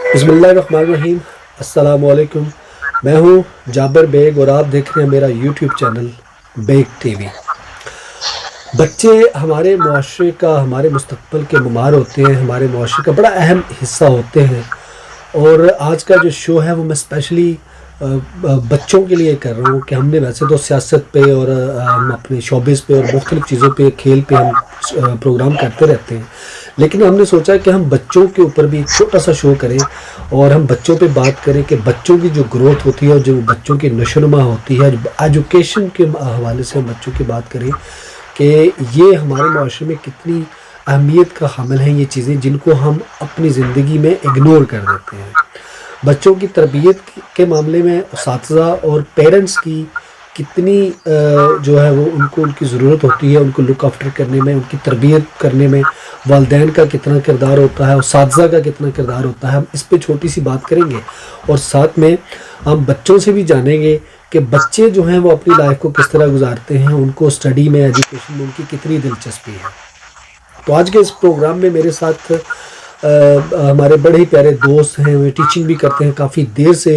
बिस्मिल्लाहिर्रहमानिर्रहीम। अस्सलाम वालेकुम। मैं हूँ जाबर बेग और आप देख रहे हैं मेरा यूट्यूब चैनल बेग टीवी। बच्चे हमारे मुआशरे का, हमारे मुस्तकबिल के ममार होते हैं, हमारे मुआशरे का बड़ा अहम हिस्सा होते हैं। और आज का जो शो है वो मैं स्पेशली बच्चों के लिए कर रहा हूँ कि हमने वैसे तो सियासत पे और हम अपने शोबिस पे और मुख्तलिफ़ चीज़ों पे, खेल पे हम प्रोग्राम करते रहते हैं, लेकिन हमने सोचा कि हम बच्चों के ऊपर भी एक छोटा सा शो करें और हम बच्चों पे बात करें कि बच्चों की जो ग्रोथ होती है और जो बच्चों की नशोनुमा होती है, एजुकेशन के हवाले से हम बच्चों की बात करें कि ये हमारे माशरे में कितनी अहमियत का हामिल हैं ये चीज़ें जिनको हम अपनी ज़िंदगी में इग्नोर कर देते हैं। बच्चों की तरबियत के मामले में असातिज़ा और पेरेंट्स की कितनी जो है वो उनको उनकी ज़रूरत होती है, उनको लुक आफ्टर करने में, उनकी तरबियत करने में वालिदैन का कितना किरदार होता है, असातिज़ा का कितना किरदार होता है। हम इस पे छोटी सी बात करेंगे और साथ में हम बच्चों से भी जानेंगे कि बच्चे जो हैं वो अपनी लाइफ को किस तरह गुजारते हैं, उनको स्टडी में, एजुकेशन में उनकी कितनी दिलचस्पी है। तो आज के इस प्रोग्राम में मेरे साथ हमारे बड़े ही प्यारे दोस्त हैं, वे टीचिंग भी करते हैं, काफ़ी देर से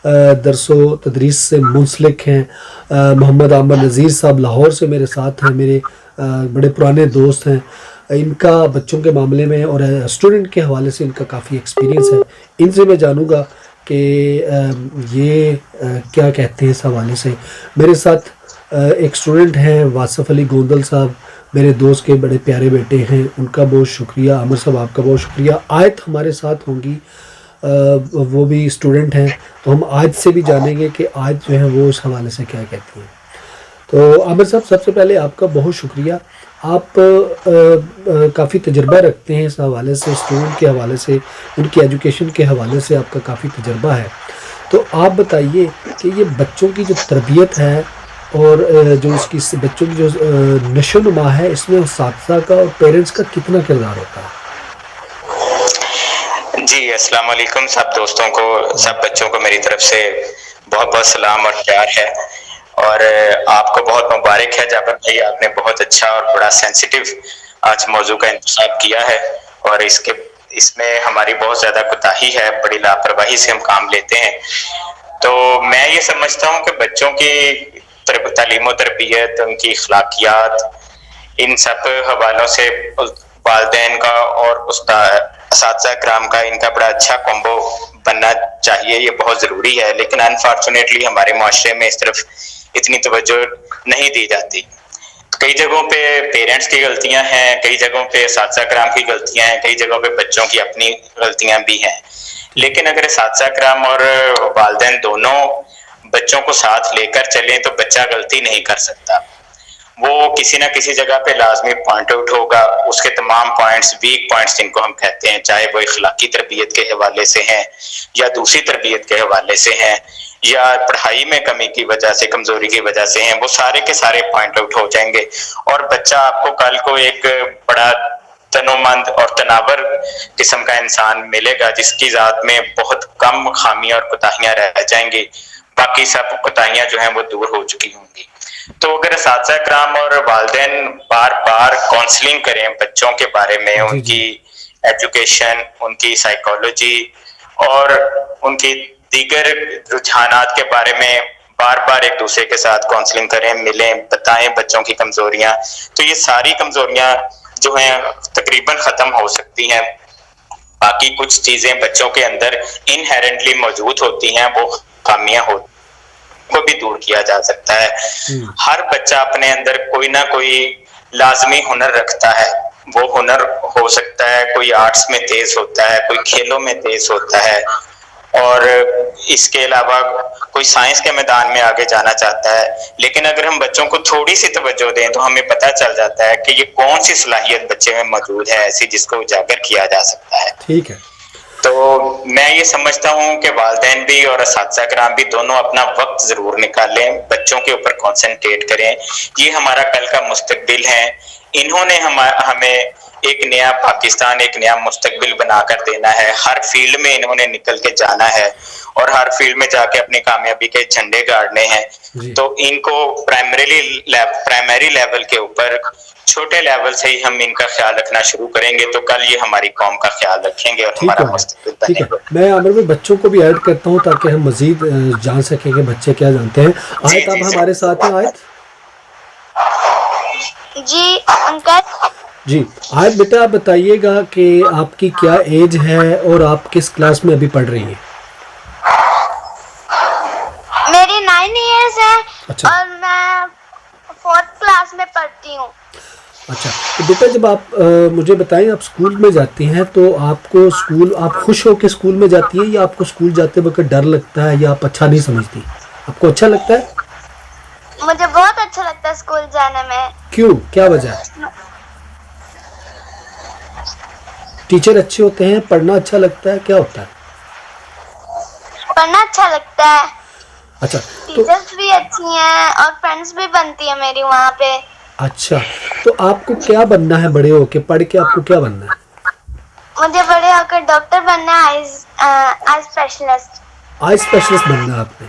दरसो तदरीस से मुंसलिक हैं। मोहम्मद आमर नज़ीर साहब लाहौर से मेरे साथ हैं, मेरे बड़े पुराने दोस्त हैं। इनका बच्चों के मामले में और स्टूडेंट के हवाले से इनका काफ़ी एक्सपीरियंस है। इनसे मैं जानूँगा कि ये क्या कहते हैं इस हवाले से। मेरे साथ एक स्टूडेंट हैं वासिफ अली गोंदल साहब, मेरे दोस्त के बड़े प्यारे बेटे हैं, उनका बहुत शुक्रिया। आमिर साहब आपका बहुत शुक्रिया। आयत हमारे साथ होंगी, वो भी स्टूडेंट हैं, तो हम आयत से भी जानेंगे कि आयत जो है वो इस हवाले से क्या कहती हैं। तो आमिर साहब, सबसे पहले आपका बहुत शुक्रिया। आप काफ़ी तजर्बा रखते हैं इस हवाले से, स्टूडेंट के हवाले से, उनकी एजुकेशन के हवाले से आपका काफ़ी तजर्बा है। तो आप बताइए कि ये बच्चों की जो तरबियत है और जो इसकी बच्चों की जो नशोनुमा है, इसमें असातिज़ा का और पेरेंट्स का कितना किरदार होता है? जी, अस्सलाम वालेकुम सब दोस्तों को, सब बच्चों को मेरी तरफ से बहुत बहुत सलाम और प्यार है। और आपको बहुत मुबारक है जाबर भाई, आपने बहुत अच्छा और बड़ा सेंसिटिव आज मौजू का इंतखाब किया है और इसमें हमारी बहुत ज़्यादा कोताही है, बड़ी लापरवाही से हम काम लेते हैं। तो मैं ये समझता हूँ कि बच्चों की तालीम और तरबियत, उनकी अखलाकियात, इन सब हवालों से वालिदैन का और असातिज़ा किराम का इनका बड़ा अच्छा कॉम्बो बनना चाहिए, ये बहुत ज़रूरी है। लेकिन अनफॉर्चुनेटली हमारे माशरे में इस तरफ इतनी तवज्जो नहीं दी जाती। कई जगहों पे पेरेंट्स की गलतियां हैं, कई जगहों पे असातिज़ा किराम की गलतियां हैं, कई जगहों पे बच्चों की अपनी गलतियां भी हैं। लेकिन अगर असातिज़ा किराम और वालिदैन दोनों बच्चों को साथ लेकर चलें तो बच्चा गलती नहीं कर सकता। वो किसी ना किसी जगह पे लाजमी पॉइंट आउट होगा, उसके तमाम पॉइंट्स, वीक पॉइंट्स जिनको हम कहते हैं, चाहे वो इखलाकी तरबियत के हवाले से हैं या दूसरी तरबियत के हवाले से हैं या पढ़ाई में कमी की वजह से, कमजोरी की वजह से हैं, वो सारे के सारे पॉइंट आउट हो जाएंगे और बच्चा आपको कल को एक बड़ा तनोमंद और तनावर किस्म का इंसान मिलेगा जिसकी जात में बहुत कम खामियां और कोताहियां रह जाएंगी, बाकी सब कोताहियां जो हैं वो दूर हो चुकी होंगी। तो अगर असातिज़ा किराम और वालिदैन बार बार काउंसलिंग करें बच्चों के बारे में, उनकी एजुकेशन, उनकी साइकोलॉजी और उनकी दीगर रुझानात के बारे में बार बार एक दूसरे के साथ काउंसलिंग करें, मिलें, बताएं बच्चों की कमजोरियां, तो ये सारी कमजोरियां जो हैं तकरीबन खत्म हो सकती हैं। बाकी कुछ चीजें बच्चों के अंदर इनहेरेंटली मौजूद होती हैं, वो खामियां होती को भी दूर किया जा सकता है। हर बच्चा अपने अंदर कोई ना कोई लाजमी हुनर रखता है। वो हुनर हो सकता है, कोई आर्ट्स में तेज होता है, कोई खेलों में तेज होता है और इसके अलावा कोई साइंस के मैदान में आगे जाना चाहता है। लेकिन अगर हम बच्चों को थोड़ी सी तवज्जो दें तो हमें पता चल जाता है कि ये कौन सी सलाहियत बच्चे में मौजूद है ऐसी जिसको उजागर किया जा सकता है। ठीक है। तो मैं ये समझता हूँ कि वालिदैन भी और असातिज़ा किराम भी दोनों अपना वक्त जरूर निकालें, बच्चों के ऊपर कॉन्सेंट्रेट करें। ये हमारा कल का मुस्तकबिल है, इन्होंने हमें एक नया पाकिस्तान, एक नया मुस्तकबिल बनाकर देना है। हर फील्ड में इन्होंने निकल के जाना है और हर फील्ड में जाके अपनी कामयाबी के झंडे गाड़ने हैं। तो इनको प्राइमरी लेवल के ऊपर छोटे लेवल से ही हम इनका ख्याल रखना शुरू करेंगे तो कल ये हमारी कौम का ख्याल रखेंगे और हमारा मुस्तकबिल ठीक है। बनेगा। मैं आमिर भाई बच्चों को भी ऐड करता हूँ ताकि हम मजीद जान सकें कि बच्चे क्या जानते हैं। आयत आप हमारे साथ हैं? आयत जी अंकल। जी आयत बेटा आप बताइएगा कि आपकी क्या एज है और आप किस क्लास में अभी पढ़ रही हैं? मेरी 9 इयर्स है। अच्छा। और मैं 4th क्लास में पढ़ती हूँ। अच्छा तो बेटा जब आप मुझे बताएं आप स्कूल में जाती हैं तो आपको स्कूल आप खुश हो के स्कूल में जाती हैं या आपको स्कूल जाते वक्त डर लगता है या आप अच्छा नहीं समझती? आपको अच्छा लगता है? मुझे बहुत अच्छा लगता है स्कूल जाने में। क्यों, क्या वजह है? टीचर अच्छे होते हैं, पढ़ना अच्छा लगता है, क्या होता है? पढ़ना अच्छा लगता है। अच्छा तो टीचर्स भी अच्छी हैं और फ्रेंड्स भी बनती है मेरी वहाँ पे। अच्छा तो आपको क्या बनना है बड़े होके? पढ़ के आपको क्या बनना है? मुझे बड़े होकर डॉक्टर बनना है, आई स्पेशलिस्ट। आई स्पेशलिस्ट बनना है आपने,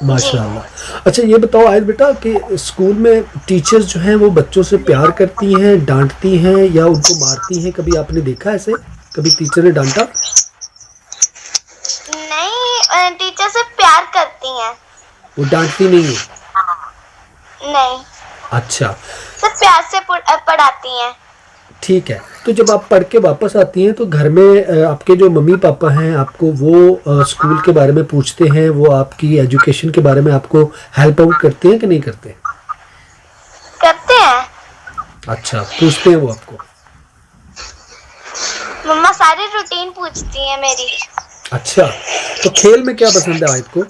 माशाल्लाह। अच्छा ये बताओ आयत बेटा कि स्कूल में टीचर्स जो हैं वो बच्चों से प्यार करती हैं, डांटती हैं या उनको मारती हैं? कभी आपने देखा ऐसे कभी टीचर ने डांटा? नहीं, टीचर से प्यार करती हैं। वो डांटती नहीं है? नहीं, अच्छा सिर्फ प्यार से पढ़ाती हैं। ठीक है। तो जब आप पढ़ के वापस आती हैं तो घर में आपके जो मम्मी पापा हैं आपको वो स्कूल के बारे में पूछते हैं, वो आपकी एजुकेशन के बारे में आपको हेल्प आउट करते हैं कि नहीं करते? करते हैं। अच्छा पूछते हैं वो आपको? मम्मा सारी रूटीन पूछती है मेरी। अच्छा तो खेल में क्या पसंद है आयत को?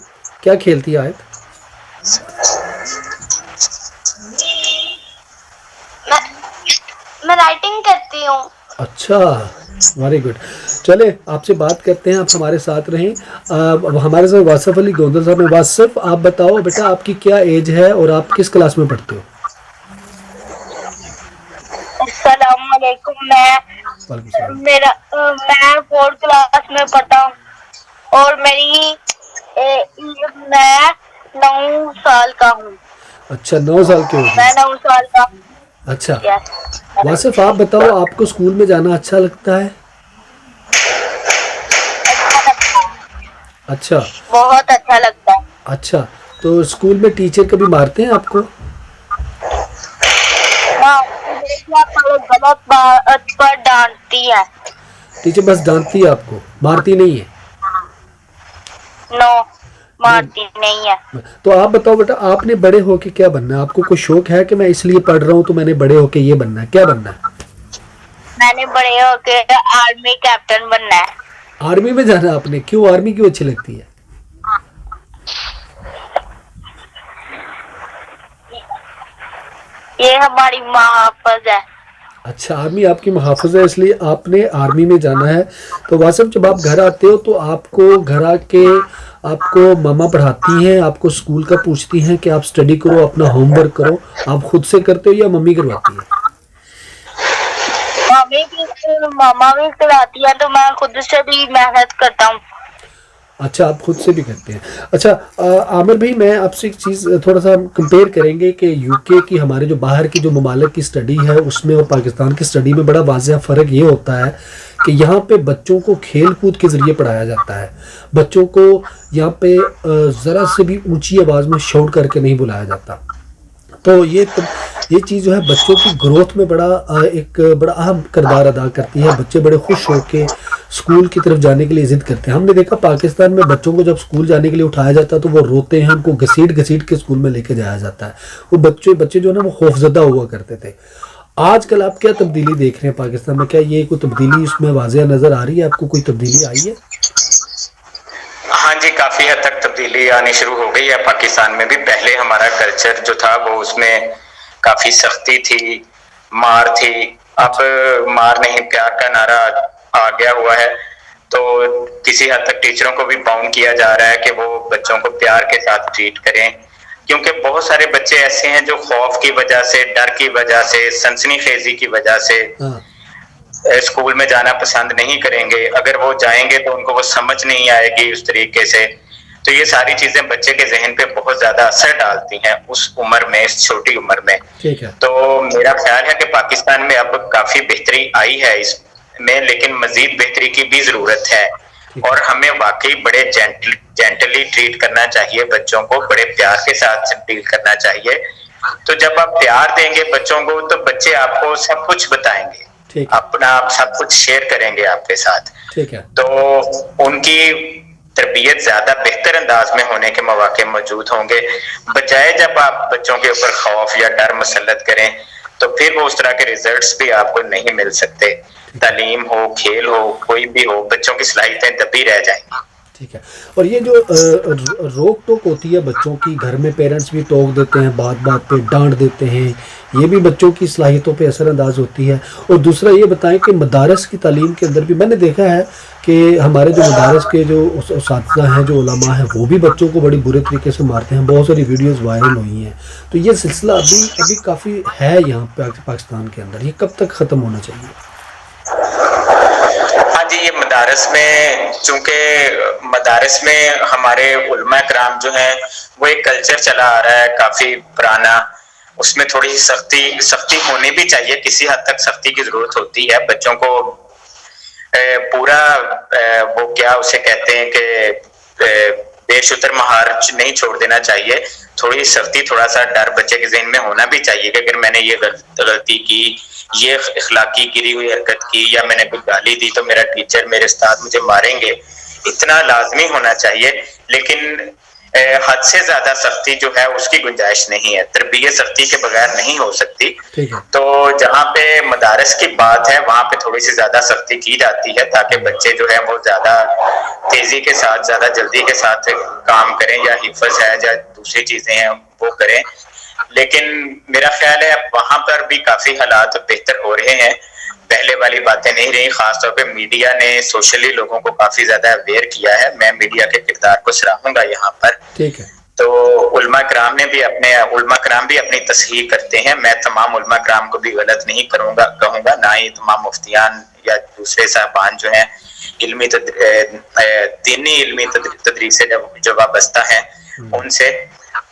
क्या खेलती है आयत? मैं राइटिंग करती हूँ। अच्छा वेरी गुड। चले आपसे बात करते हैं, आप हमारे साथ रहें। अब हमारे साथ वासिफ अली गोंदल साहब हैं। वासिफ आप बताओ बेटा आपकी क्या एज है और आप किस क्लास में पढ़ते हो? अस्सलाम वालेकुम। वालेकुम सलाम। मैं 4th क्लास में पढ़ता हूँ और मैं 9 साल का हूँ। अच्छा 9 साल के हो मैं गए। 9 साल का हूँ। अच्छा Yes. वासिफ आप बताओ आपको स्कूल में जाना अच्छा लगता है? अच्छा बहुत अच्छा लगता है। अच्छा तो स्कूल में टीचर कभी मारते हैं आपको? हाँ, गलत बात पर डांटती है। टीचर बस डांटती है आपको, मारती नहीं है? नो, मारती नहीं है। तो आप बताओ बेटा आपने बड़े होके क्या बनना है? आपको कोई शौक है कि मैं इसलिए पढ़ रहा हूँ तो मैंने बड़े होके ये बनना है? क्या बनना है? मैंने बड़े होके आर्मी कैप्टन बनना है। आर्मी में जाना आपने? क्यों, आर्मी क्यों अच्छी लगती है? ये हमारी महाफज है। अच्छा आर्मी आपकी मुहाफिज है इसलिए आपने आर्मी में जाना है। तो वासिफ जब आप घर आते हो तो आपको घर आके आपको मामा पढ़ाती हैं, आपको स्कूल का पूछती हैं कि आप स्टडी करो, अपना होमवर्क करो, आप खुद से करते हो या मम्मी करवाती है? मामा भी खिलाती है तो मैं खुद से भी मेहनत करता हूँ। अच्छा आप खुद से भी करते हैं। अच्छा आमिर भाई मैं आपसे एक चीज़ थोड़ा सा कंपेयर करेंगे कि यूके की हमारे जो बाहर की जो ममालिक की स्टडी है उसमें और पाकिस्तान की स्टडी में बड़ा वाज़ेह फ़र्क ये होता है कि यहाँ पे बच्चों को खेल कूद के ज़रिए पढ़ाया जाता है। बच्चों को यहाँ पे ज़रा से भी ऊंची आवाज़ में शाउट करके नहीं बुलाया जाता। तो ये चीज़ जो है बच्चों की ग्रोथ में एक बड़ा अहम किरदार अदा करती है। बच्चे बड़े खुश होकर स्कूल की तरफ जाने के लिए जिद करते हैं। हमने देखा पाकिस्तान में बच्चों को जब स्कूल जाने के लिए उठाया जाता है तो वो रोते हैं, उनको घसीट घसीट के स्कूल में लेके जाया जाता है। वो बच्चे जो है ना वो खौफजदा हुआ करते थे। आजकल आप क्या तब्दीली देख रहे हैं पाकिस्तान में? क्या ये कोई तब्दीली इसमें वाज़ेह नज़र आ रही है? आपको कोई तब्दीली आई है? हाँ जी, काफी हद तक तब्दीली आनी शुरू हो गई है पाकिस्तान में भी। पहले हमारा कल्चर जो था वो उसमें काफी सख्ती थी, मार थी। अब मार नहीं प्यार का नारा आ गया हुआ है, तो किसी हद तक टीचरों को भी बाउंड किया जा रहा है कि वो बच्चों को प्यार के साथ ट्रीट करें, क्योंकि बहुत सारे बच्चे ऐसे हैं जो खौफ की वजह से, डर की वजह से, सनसनीखेजी की वजह से स्कूल में जाना पसंद नहीं करेंगे। अगर वो जाएंगे तो उनको वो समझ नहीं आएगी उस तरीके से। तो ये सारी चीजें बच्चे के जहन पे बहुत ज्यादा असर डालती हैं उस उम्र में, इस छोटी उम्र में। ठीक है। तो मेरा ख्याल है कि पाकिस्तान में अब काफी बेहतरी आई है इसमें, लेकिन मजीद बेहतरी की भी जरूरत है और हमें वाकई बड़े जेंटली ट्रीट करना चाहिए बच्चों को, बड़े प्यार के साथ डील करना चाहिए। तो जब आप प्यार देंगे बच्चों को तो बच्चे आपको सब कुछ बताएंगे, अपना सब कुछ शेयर करेंगे आपके साथ। ठीक है। तो उनकी तरबियत ज्यादा बेहतर अंदाज में होने के मौके मौजूद होंगे, बजाय जब आप बच्चों के ऊपर खौफ या डर मुसल्लत करें तो फिर वो उस तरह के रिजल्ट्स भी आपको नहीं मिल सकते। तालीम हो, खेल हो, कोई भी हो, बच्चों की सलाहियतें दबी रह जाएंगी। ठीक है। और ये जो रोक टोक होती है बच्चों की, घर में पेरेंट्स भी टोक देते हैं, बात बात पे डांट देते हैं, ये भी बच्चों की सलाहियतों पे असर अंदाज होती है। और दूसरा ये बताएं कि मदारस की तालीम के अंदर भी मैंने देखा है कि हमारे जो मदारस के जो उस्ताद हैं, जो उलमा हैं, वो भी बच्चों को बड़ी बुरे तरीके से मारते हैं। बहुत सारी वीडियोस वायरल हुई हैं। तो ये सिलसिला अभी काफ़ी है यहाँ पे पाकिस्तान के अंदर, ये कब तक ख़त्म होना चाहिए? हाँ जी, ये मदारस में, चूंकि मदारस में हमारे उलमा कराम जो हैं वो एक कल्चर चला आ रहा है काफी पुराना, उसमें थोड़ी सख्ती होनी भी चाहिए, किसी हद तक सख्ती की जरूरत होती है। बच्चों को पूरा वो क्या उसे कहते हैं कि बेशुतर महार नहीं छोड़ देना चाहिए। थोड़ी सख्ती, थोड़ा सा डर बच्चे के ज़हन में होना भी चाहिए कि अगर मैंने ये गलती की, ये इखलाकी गिरी हुई हरकत की या मैंने कोई गाली दी तो मेरा टीचर, मेरे उस्ताद मुझे मारेंगे, इतना लाजमी होना चाहिए। लेकिन हद से ज्यादा सख्ती जो है उसकी गुंजाइश नहीं है, तरबियत सख्ती के बगैर नहीं हो सकती। तो जहाँ पे मदारस की बात है वहां पे थोड़ी सी ज्यादा सख्ती की जाती है ताकि बच्चे जो है वो ज्यादा तेजी के साथ, ज्यादा जल्दी के साथ काम करें, या हिफ्ज है या दूसरी चीजें हैं वो करें। लेकिन मेरा ख्याल है अब वहां पर भी काफी हालात बेहतर हो रहे हैं, पहले वाली बातें नहीं रही। खासतौर पे मीडिया ने सोशली लोगों को काफी ज्यादा अवेयर किया है, मैं मीडिया के किरदार को सराहूंगा यहाँ पर। ठीक है। तो उलमा कराम भी अपनी तस्हीह करते हैं। मैं तमाम उलमा कराम को भी गलत नहीं कहूंगा, ना ही तमाम मुफ्तियान या दूसरे साहबान जो हैं दीनी इल्मी तदरीस से जो वाबस्ता है उनसे।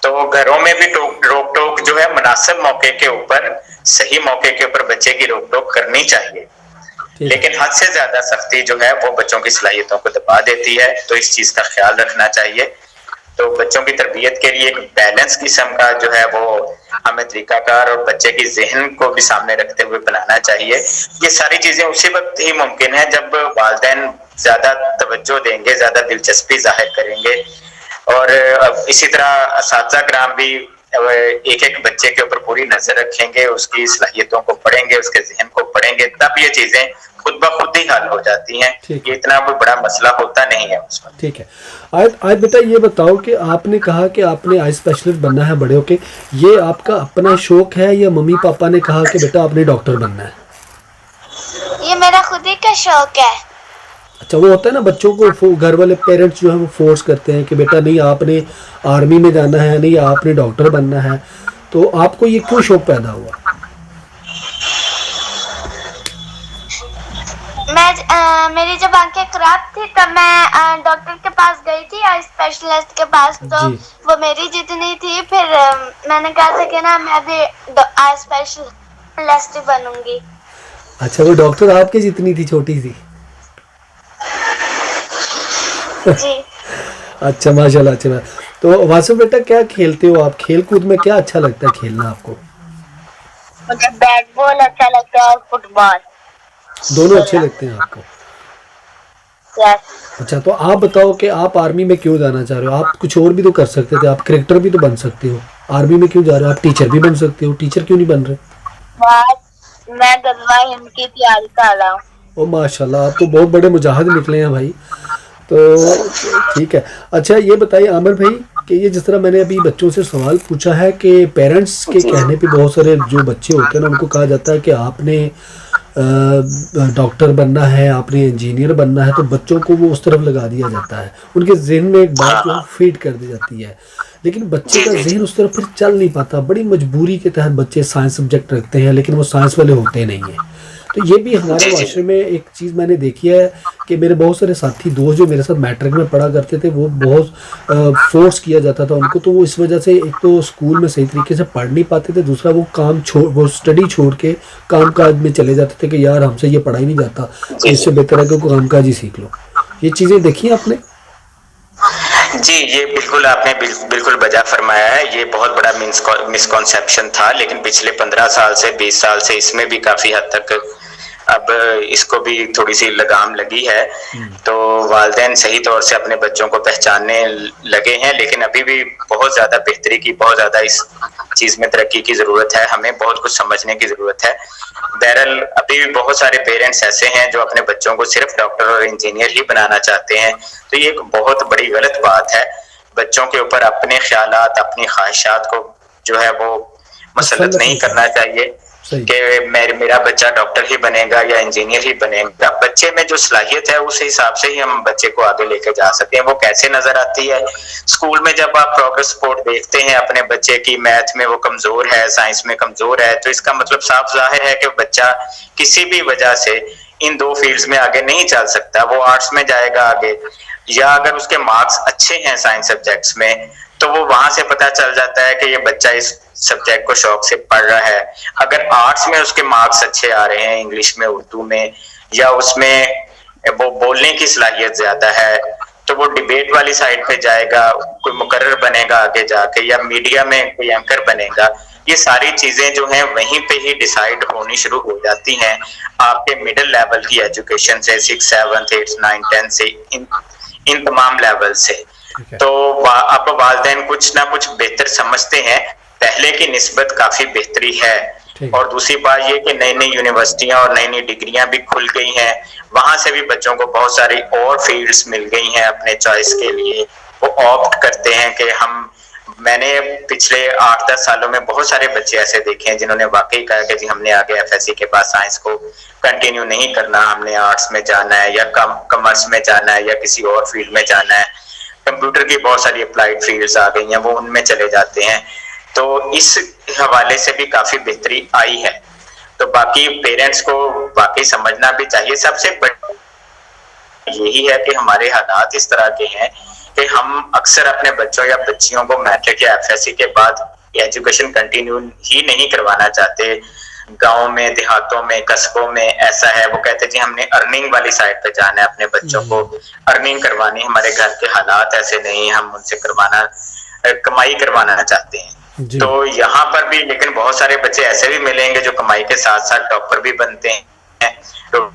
तो घरों में भी रोक टोक जो है मुनासिब मौके के ऊपर, सही मौके के ऊपर बच्चे की रोक टोक करनी चाहिए, लेकिन हद से ज्यादा सख्ती जो है वो बच्चों की सलाहियतों को दबा देती है। तो इस चीज का ख्याल रखना चाहिए। तो बच्चों की तरबियत के लिए एक बैलेंस किस्म का जो है वो हमें तरीकाकार और बच्चे की जहन को भी सामने रखते हुए बनाना चाहिए। ये सारी चीजें उसी वक्त ही मुमकिन है जब वालिदैन ज्यादा तवज्जो देंगे, ज्यादा दिलचस्पी जाहिर करेंगे। और इसी तरह असातिज़ा कराम भी एक एक बच्चे के ऊपर पूरी नजर रखेंगे, उसकी सलाहियतों को पढ़ेंगे, उसके जहन को पढ़ेंगे, तब ये चीजें खुद ब खुद ही हल हो जाती हैं। ये इतना कोई बड़ा मसला होता नहीं है उसमें। ठीक है। आज बेटा ये बताओ कि आपने कहा कि आपने आई स्पेशलिस्ट बनना है बड़े होके, ये आपका अपना शौक है या मम्मी पापा ने कहा कि बेटा आपने डॉक्टर बनना है? ये मेरा खुद ही का शौक है। अच्छा, वो होता है ना बच्चों को घर वाले पेरेंट्स जो है वो फोर्स करते हैं कि बेटा नहीं आपने आर्मी में जाना है, नहीं आपने डॉक्टर बनना है, तो आपको ये क्यों शौक पैदा हुआ? मेरी जब आंखें खराब थी तब मैं डॉक्टर के पास गई थी, आई स्पेशलिस्ट के पास, तो वो मेरी जितनी थी, फिर मैंने कहा था कि ना मैं भी आई स्पेशलिस्ट बनूंगी। अच्छा, वो डॉक्टर आपके जितनी थी, छोटी सी? जी। अच्छा, माशाल्लाह। अच्छा, तो वासिफ बेटा क्या खेलते हो आप? खेल कूद में क्या अच्छा लगता है खेलना आपको? मुझे बैट बॉल अच्छा लगता है और फुटबॉल। दोनों अच्छे लगते हैं आपको? अच्छा, तो आप बताओ कि आप आर्मी में क्यों जाना चाह रहे हो? आप कुछ और भी तो कर सकते थे, आप क्रिकेटर भी तो बन सकते हो, आर्मी में क्यों जा रहे हो? आप टीचर भी बन सकते हो, टीचर क्यों नहीं बन रहे? मैं गजवा हिंद की तैयारी कर रहा हूँ। ओ माशाल्लाह, आप तो बहुत बड़े मुजाहिद निकले हैं भाई। तो ठीक है। अच्छा, ये बताइए आमिर भाई कि ये जिस तरह मैंने अभी बच्चों से सवाल पूछा है कि पेरेंट्स के कहने पे बहुत सारे जो बच्चे होते हैं ना उनको कहा जाता है कि आपने डॉक्टर बनना है, आपने इंजीनियर बनना है, तो बच्चों को वो उस तरफ लगा दिया जाता है, उनके जहन में एक बात जो फीड कर दी जाती है, लेकिन बच्चे का जहन उस तरफ फिर चल नहीं पाता। बड़ी मजबूरी के तहत बच्चे साइंस सब्जेक्ट रखते हैं, लेकिन वो साइंस वाले होते नहीं हैं। تو یہ بھی ہمارے معاشرے میں ایک چیز میں نے دیکھی ہے کہ میرے بہت سارے ساتھی دوست جو میرے ساتھ میٹرک میں پڑھا کرتے تھے وہ بہت فورس کیا جاتا تھا ان کو، تو وہ اس وجہ سے ایک تو اسکول میں صحیح طریقے سے پڑھ نہیں پاتے تھے، دوسرا وہ اسٹڈی چھوڑ کے کام کاج میں چلے جاتے تھے کہ یار ہم سے یہ پڑھائی نہیں جاتا، اس سے بہتر ہے کہ کوئی کام کاج ہی سیکھ لو. یہ چیزیں دیکھی آپ نے؟ جی یہ بالکل آپ نے بالکل بجا فرمایا ہے. یہ بہت بڑا مسکنسیپشن تھا، لیکن پچھلے 15 سال سے 20 سال سے اس میں بھی کافی حد تک اب اس کو بھی تھوڑی سی لگام لگی ہے. تو والدین صحیح طور سے اپنے بچوں کو پہچاننے لگے ہیں، لیکن ابھی بھی بہت زیادہ بہتری کی، بہت زیادہ اس چیز میں ترقی کی ضرورت ہے. ہمیں بہت کچھ سمجھنے کی ضرورت ہے. بہرحال ابھی بھی بہت سارے پیرنٹس ایسے ہیں جو اپنے بچوں کو صرف ڈاکٹر اور انجینئر ہی بنانا چاہتے ہیں. تو یہ ایک بہت بڑی غلط بات ہے. بچوں کے اوپر اپنے خیالات، اپنی خواہشات کو جو ہے وہ مسلط نہیں کرنا چاہیے کہ میرا بچہ ڈاکٹر ہی بنے گا یا انجینئر ہی بنے گا. بچے میں جو صلاحیت ہے اس حساب سے ہی ہم بچے کو آگے لے کے جا سکتے ہیں. وہ کیسے نظر آتی ہے اسکول میں جب آپ پروگرس رپورٹ دیکھتے ہیں اپنے بچے کی، میتھ میں وہ کمزور ہے، سائنس میں کمزور ہے، تو اس کا مطلب صاف ظاہر ہے کہ بچہ کسی بھی وجہ سے ان 2 فیلڈز میں آگے نہیں چل سکتا. وہ آرٹس میں جائے گا آگے، یا اگر اس کے مارکس اچھے ہیں سائنس سبجیکٹس میں تو وہ وہاں سے پتہ چل جاتا ہے کہ یہ بچہ اس سبجیکٹ کو شوق سے پڑھ رہا ہے. اگر آرٹس میں اس کے مارکس اچھے آ رہے ہیں، انگلش میں، اردو میں، یا اس میں وہ بولنے کی صلاحیت زیادہ ہے، تو وہ ڈیبیٹ والی سائڈ پہ جائے گا، کوئی مقرر بنے گا آگے جا کے، یا میڈیا میں کوئی اینکر بنے گا. یہ ساری چیزیں جو ہیں وہیں پہ ہی ڈیسائیڈ ہونی شروع ہو جاتی ہیں آپ کے مڈل لیول کی ایجوکیشن سے، 6 7 8 9 10 سے، ان تمام لیول سے. تو اب والدین کچھ نہ کچھ بہتر سمجھتے ہیں، پہلے کی نسبت کافی بہتری ہے. اور دوسری بات یہ کہ نئی نئی یونیورسٹیاں اور نئی نئی ڈگریاں بھی کھل گئی ہیں، وہاں سے بھی بچوں کو بہت ساری اور فیلڈز مل گئی ہیں اپنے چوائس کے لیے. وہ آپٹ کرتے ہیں کہ میں نے پچھلے 8-10 سالوں میں بہت سارے بچے ایسے دیکھے ہیں جنہوں نے واقعی کہا کہ جی ہم نے آگے FSC کے بعد سائنس کو کنٹینیو نہیں کرنا، ہم نے آرٹس میں جانا ہے، یا کامرس میں جانا ہے، یا کسی اور فیلڈ میں جانا ہے. کمپیوٹر کی بہت ساری اپلائیڈ فیلڈز آ گئی ہیں، وہ ان میں چلے جاتے ہیں. تو اس حوالے سے بھی کافی بہتری آئی ہے. تو باقی پیرنٹس کو واقعی سمجھنا بھی چاہیے. سب سے بڑی یہی ہے کہ ہمارے حالات اس طرح کے ہیں کہ ہم اکثر اپنے بچوں یا بچیوں کو میٹرک یا FSC کے بعد ایجوکیشن کنٹینیو ہی نہیں کروانا چاہتے. گاؤں میں، دیہاتوں میں، قصبوں میں ایسا ہے، وہ کہتے ہیں جی ہم نے ارننگ والی سائڈ پہ جانا ہے، اپنے بچوں کو ارننگ کروانی، ہمارے گھر کے حالات ایسے نہیں، ہم ان سے کمائی کروانا چاہتے ہیں. تو یہاں پر بھی لیکن بہت سارے بچے ایسے بھی ملیں گے جو کمائی کے ساتھ ساتھ ٹاپر بھی بنتے ہیں. تو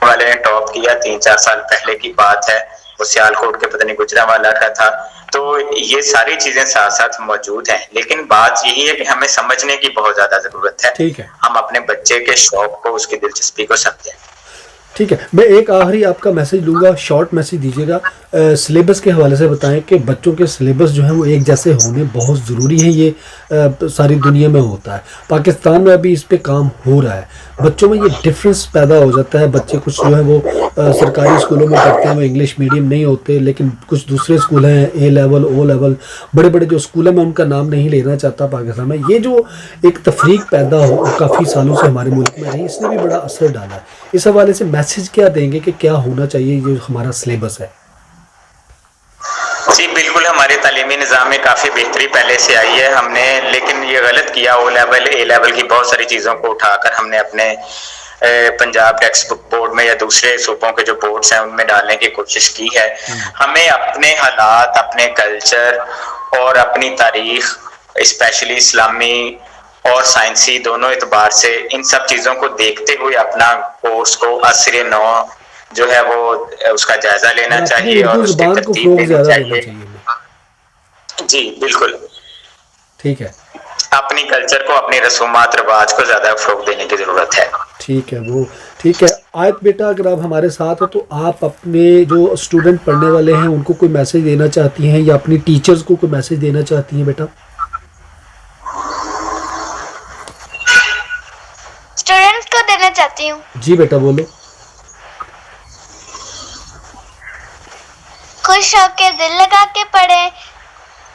والے نے ٹاپ کیا 3-4 سال پہلے کی بات ہے، وہ سیالکوٹ کے پتہ نہیں گجرانوالہ کا تھا. تو یہ ساری چیزیں ساتھ ساتھ موجود ہیں، لیکن بات یہی ہے کہ ہمیں سمجھنے کی بہت زیادہ ضرورت ہے. ہم اپنے بچے کے شوق کو، اس کی دلچسپی کو سمجھیں. ٹھیک ہے، میں ایک آخری آپ کا میسج لوں گا، شارٹ میسج دیجیے گا. سلیبس کے حوالے سے بتائیں کہ بچوں کے سلیبس جو ہیں وہ ایک جیسے ہونے بہت ضروری ہیں. یہ ساری دنیا میں ہوتا ہے، پاکستان میں ابھی اس پہ کام ہو رہا ہے. بچوں میں یہ ڈفرینس پیدا ہو جاتا ہے. بچے کچھ جو ہے وہ سرکاری اسکولوں میں پڑھتے ہیں، وہ انگلش میڈیم نہیں ہوتے، لیکن کچھ دوسرے اسکول ہیں A لیول O لیول، بڑے بڑے جو اسکول ہیں، میں ان کا نام نہیں لینا چاہتا پاکستان میں. یہ جو ایک تفریق پیدا ہو کافی سالوں سے ہمارے ملک میں رہی، اس نے بھی بڑا اثر ڈالا ہے. اس حوالے سے میسج کیا دیں گے کہ کیا ہونا چاہیے جو ہمارا سلیبس ہے؟ جی بالکل، ہمارے تعلیمی نظام میں کافی بہتری پہلے سے آئی ہے. ہم نے لیکن یہ غلط کیا، O لیول A لیول کی بہت ساری چیزوں کو اٹھا کر ہم نے اپنے پنجاب ٹیکسٹ بک بورڈ میں یا دوسرے صوبوں کے جو بورڈز ہیں ان میں ڈالنے کی کوشش کی ہے. ہمیں اپنے حالات، اپنے کلچر اور اپنی تاریخ، اسپیشلی اسلامی اور سائنسی دونوں اعتبار سے ان سب چیزوں کو دیکھتے ہوئے اپنا کورس کو عصر نو جو ہے وہ اس کا جائزہ لینا چاہیے اور اس کی ترتیب دینی چاہیے. جی بالکل، ٹھیک ہے. اپنی کلچر کو، اپنی رسومات رواج کو زیادہ فروغ دینے کی ضرورت ہے. ٹھیک ہے، وہ ٹھیک ہے. آیت بیٹا اگر آپ ہمارے ساتھ ہو تو آپ اپنے جو اسٹوڈنٹ پڑھنے والے ہیں ان کو کوئی میسج دینا چاہتی ہیں یا اپنی ٹیچرز کو کوئی میسج دینا چاہتی ہیں بیٹا؟ اسٹوڈنٹس کو دینا چاہتی ہوں. جی بیٹا بولو. خوش ہو کے دل لگا کے پڑھے،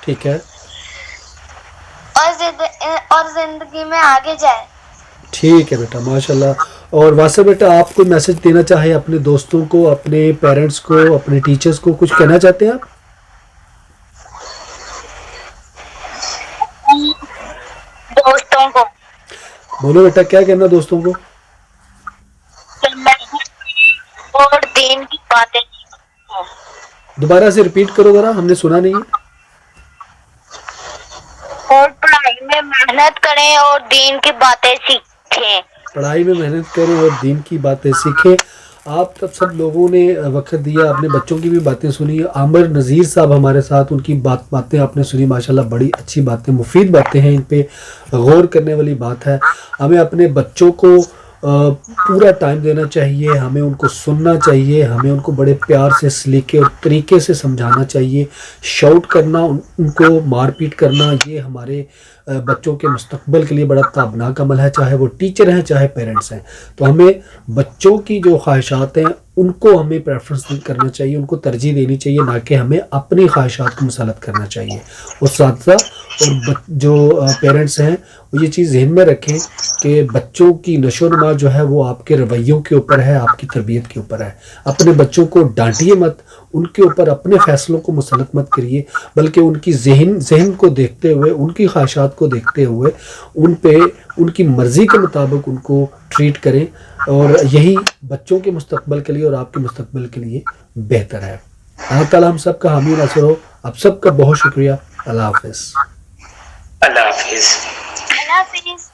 ٹھیک ہے، اور زندگی میں آگے جائے. ٹھیک ہے بیٹا، ماشاء اللہ. اور واسع بیٹا آپ کوئی میسج دینا چاہیں اپنے دوستوں کو, اپنے پیرنٹس کو, اپنے ٹیچرز کو, کچھ کہنا چاہتے ہیں آپ؟ دوستوں کو بولو بیٹا, کیا کہنا دوستوں کو؟ اور دین کی باتیں دوبارہ سے ریپیٹ کرو ذرا, ہم نے سنا نہیں ہے. اور پڑھائی میں محنت کریں اور دین کی باتیں سیکھیں. پڑھائی میں محنت کریں اور دین کی باتیں سیکھیں. آپ سب لوگوں نے وقت دیا, اپنے بچوں کی بھی باتیں سنی. عامر نذیر صاحب ہمارے ساتھ, ان کی باتیں آپ نے سنی, ماشاءاللہ بڑی اچھی باتیں, مفید باتیں ہیں, ان پہ غور کرنے والی بات ہے. ہمیں اپنے بچوں کو پورا ٹائم دینا چاہیے, ہمیں ان کو سننا چاہیے, ہمیں ان کو بڑے پیار سے, سلیقے اور طریقے سے سمجھانا چاہیے. شاؤٹ کرنا, ان کو مار پیٹ کرنا, یہ ہمارے بچوں کے مستقبل کے لیے بڑا تابناک عمل ہے, چاہے وہ ٹیچر ہیں چاہے پیرنٹس ہیں. تو ہمیں بچوں کی جو خواہشات ہیں ان کو ہمیں پریفرنس کرنا چاہیے, ان کو ترجیح دینی چاہیے, نہ کہ ہمیں اپنی خواہشات کو مسلط کرنا چاہیے. اساتذہ اور جو پیرنٹس ہیں وہ یہ چیز ذہن میں رکھیں کہ بچوں کی نشو و نما جو ہے وہ آپ کے رویوں کے اوپر ہے, آپ کی تربیت کے اوپر ہے. اپنے بچوں کو ڈانٹیے مت, ان کے اوپر اپنے فیصلوں کو مسلط مت کریے, بلکہ ان کی ذہن کو دیکھتے ہوئے, ان کی خواہشات کو دیکھتے ہوئے ان پہ ان کی مرضی کے مطابق ان کو ٹریٹ کریں, اور یہی بچوں کے مستقبل کے لیے اور آپ کے مستقبل کے لیے بہتر ہے. اللہ تعالیٰ ہم سب کا حامی ناصر ہو. آپ سب کا بہت شکریہ. اللہ حافظ. اللہ حافظ. اللہ حافظ.